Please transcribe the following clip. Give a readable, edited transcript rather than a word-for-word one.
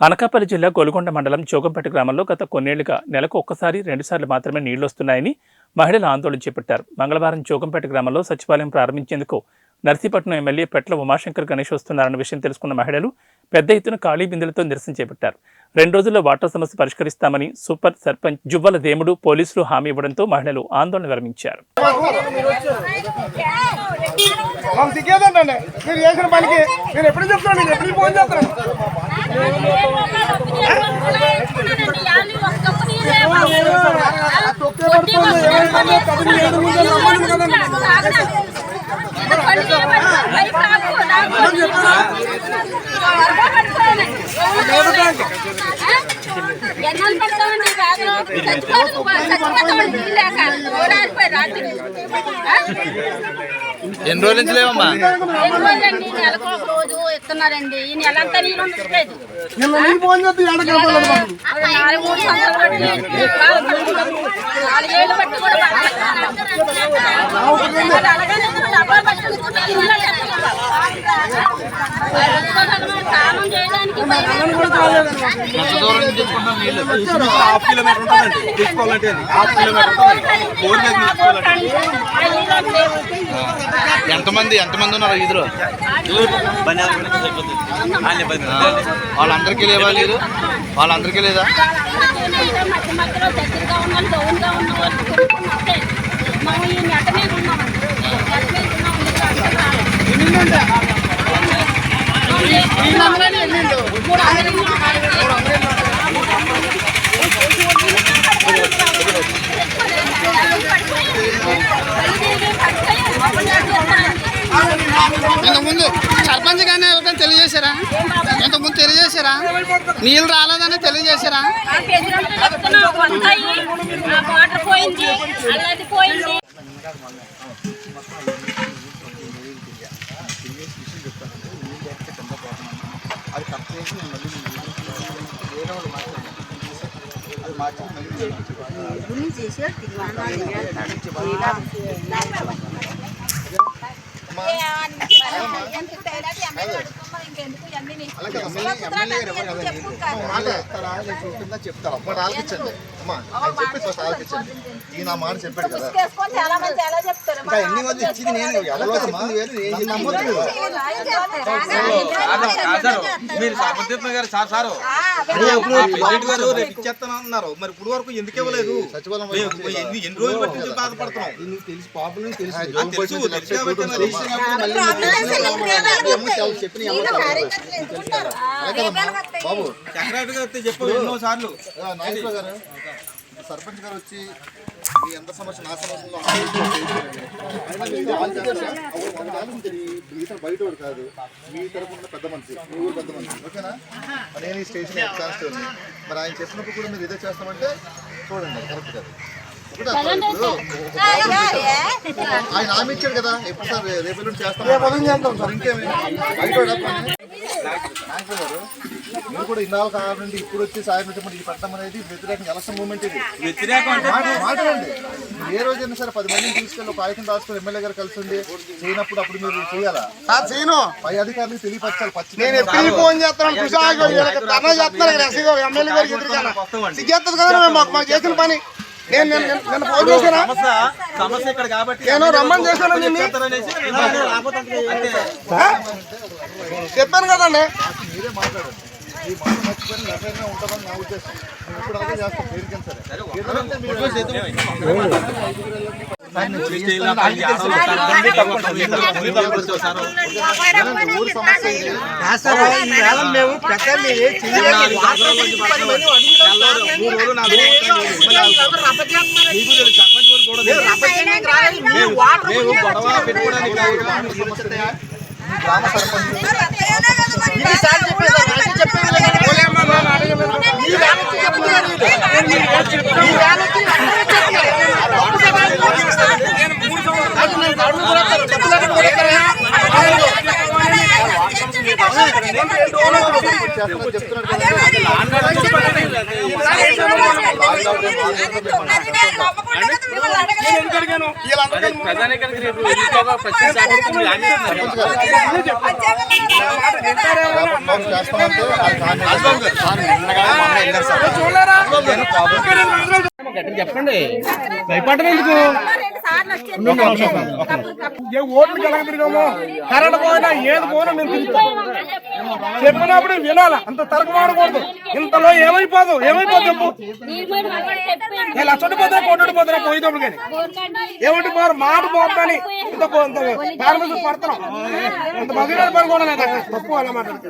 అనకాపల్లి జిల్లా గోల్కొండ మండలం జోగంపేట గ్రామంలో గత కొన్నేళ్లుగా నెలకు ఒక్కసారి 2 సార్లు మాత్రమే నీళ్లు వస్తున్నాయని మహిళలు ఆందోళన చేపట్టారు. మంగళవారం జోగంపేట గ్రామంలో సచివాలయం ప్రారంభించేందుకు నర్సీపట్నం ఎమ్మెల్యే పెట్ల ఉమాశంకర్ గణేష్ వస్తున్నారన్న విషయం తెలుసుకున్న మహిళలు పెద్ద ఎత్తున ఖాళీ బిందెలతో నిరసన చేపట్టారు. 2 రోజుల్లో వాటర్ సమస్య పరిష్కరిస్తామని సూపర్ సర్పంచ్ జువ్వల దేముడు పోలీసులు హామీ ఇవ్వడంతో మహిళలు ఆందోళన విరమించారు. ఎన్ని రోజుల నుంచి లేవమ్మా? నెలకు ఒక రోజు ఇస్తున్నారండి. ఈ నెల అంతా నీళ్ళు ఉండట్లేదు. 4 ఏళ్ళు బట్టి కూడా స్నానం చేయడానికి ఎంతమంది ఉన్నారు ఇద్దరు? వాళ్ళందరికీ లేవా? లేదు వాళ్ళందరికీ లేదా? మధ్యలో దగ్గరగా ఉన్నాం, డౌన్గా ఉన్న వాళ్ళు కొనుక్కున్నట్టే మనం ఈ నెట మీద ఉన్నామండి. ఇంతకుముందు సర్పంచ్ గానే ఎవరికైనా తెలియజేశారా? ఇంతకుముందు తెలియజేశారా? నీళ్ళు రాలేదని తెలియజేశారా? చెప్తారు ఈ నా మాట చెప్పాడు కదా. ఇంకా ఎన్ని మంది ఇచ్చింది నేను ఎవరో ఇచ్చేస్తానన్నారు. మరి ఇప్పుడు వరకు ఎందుకు ఇవ్వలేదు? సచివాలయం ఎన్ని రోజులు బట్టి బాధపడుతున్నాం. తెలిసి పాపలు బాబు చక్రవర్తి గారు చెప్పారు ఎన్నో సార్లు. నాగేశ్వర గారు సర్పంచ్ గారు వచ్చి ఎంత సమస్య నా సమస్యలో బయట కాదు, మీ తరపున పెద్ద మనిషి, మీ ఊరు పెద్ద మనిషి, ఓకేనా? నేను ఈ స్టేషన్ ఎగ్జామ్ మరి ఆయన చెప్పినప్పుడు కూడా మీరు ఇదే చేస్తామంటే చూడండి కరెక్ట్ కాదు. ఆయన హామీ ఇచ్చాడు కదా, ఎప్పుడు సార్ రేపు చేస్తాం ఇంకేమి గారు మీరు కూడా ఇన్నాళ్ళ కాలం నుండి ఇప్పుడు వచ్చి సాయం ఇది పెట్టడం అనేది వ్యతిరేకం. ఎలక్షన్ మూవ్మెంట్ ఇది మాట్లాడండి. ఏ రోజైనా సరే 10 మందిని తీసుకెళ్ళి ఒక ఆయుధం రాసుకొని ఎమ్మెల్యే గారు కలిసి ఉండి చేయనప్పుడు అప్పుడు మీరు చేయాలా? పై అధికారులకు తెలియపరచాలి. చేసిన పని సమస్య ఇక్కడ కాబట్టి నేను రమ్మని చేశాను, చెప్పాను కదండి. మీరే మాట్లాడండి. ఈ మాట మర్చిపోయి నిర్ణయంగా ఉంటుందని నా ఉద్దేశం. నేను ఇప్పుడు అదే చేస్తాను. దేనికైనా సరే ఊరు సమస్య మేము గొడవ పెట్టుకోవడానికి గ్రామ సర్పంచ్ చేస్తున్నారు చెప్తున్నారు కదా. చేస్తామంటే చెప్పండి భయపడడం ఎందుకు ఏ ఓట్లు కలగతిరిగామో కరెంట్ పోయినా ఏది పోయినా మేము తిరుగుతాం చెప్పినప్పుడు వినాలా అంత తరగమాడకూడదు ఇంతలో ఏమైపోదు చెప్పు లక్షడిపోతున్నా కొట్టుడిపోతున్నా పోయేటప్పుడు కానీ ఏమిటి పోరు మాట పోతాని ఇంత పడుతున్నాం ఇంత బదిలీ పడుకోవడం తప్పు అలా మాట్లాడుతుంది